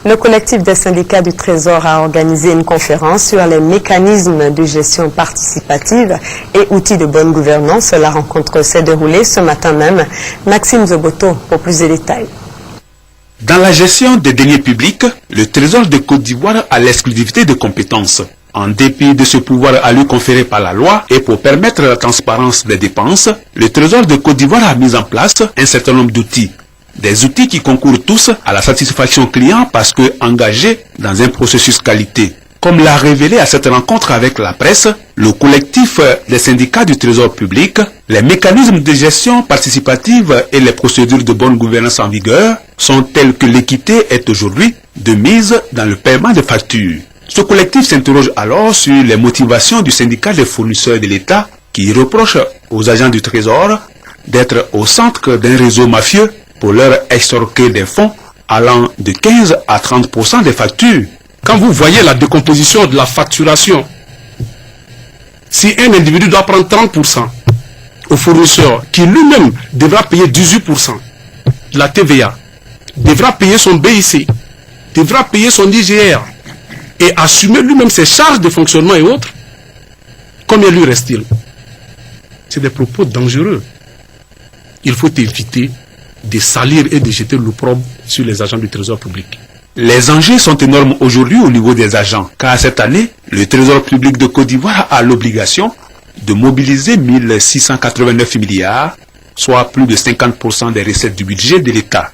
Le collectif des syndicats du Trésor a organisé une conférence sur les mécanismes de gestion participative et outils de bonne gouvernance. La rencontre s'est déroulée ce matin même. Maxime Zoboto pour plus de détails. Dans la gestion des deniers publics, le Trésor de Côte d'Ivoire a l'exclusivité de compétences. En dépit de ce pouvoir à lui conféré par la loi et pour permettre la transparence des dépenses, le Trésor de Côte d'Ivoire a mis en place un certain nombre d'outils. Des outils qui concourent tous à la satisfaction client parce que engagés dans un processus qualité. Comme l'a révélé à cette rencontre avec la presse, le collectif des syndicats du Trésor public, les mécanismes de gestion participative et les procédures de bonne gouvernance en vigueur sont tels que l'équité est aujourd'hui de mise dans le paiement des factures. Ce collectif s'interroge alors sur les motivations du syndicat des fournisseurs de l'État qui reproche aux agents du Trésor d'être au centre d'un réseau mafieux pour leur extorquer des fonds allant de 15 à 30% des factures. Quand vous voyez la décomposition de la facturation, si un individu doit prendre 30% au fournisseur qui lui-même devra payer 18% de la TVA, devra payer son BIC, devra payer son IGR et assumer lui-même ses charges de fonctionnement et autres, combien lui reste-t-il? C'est des propos dangereux. Il faut éviter de salir et de jeter l'opprobre sur les agents du Trésor public. Les enjeux sont énormes aujourd'hui au niveau des agents, car cette année, le Trésor public de Côte d'Ivoire a l'obligation de mobiliser 1689 milliards, soit plus de 50% des recettes du budget de l'État.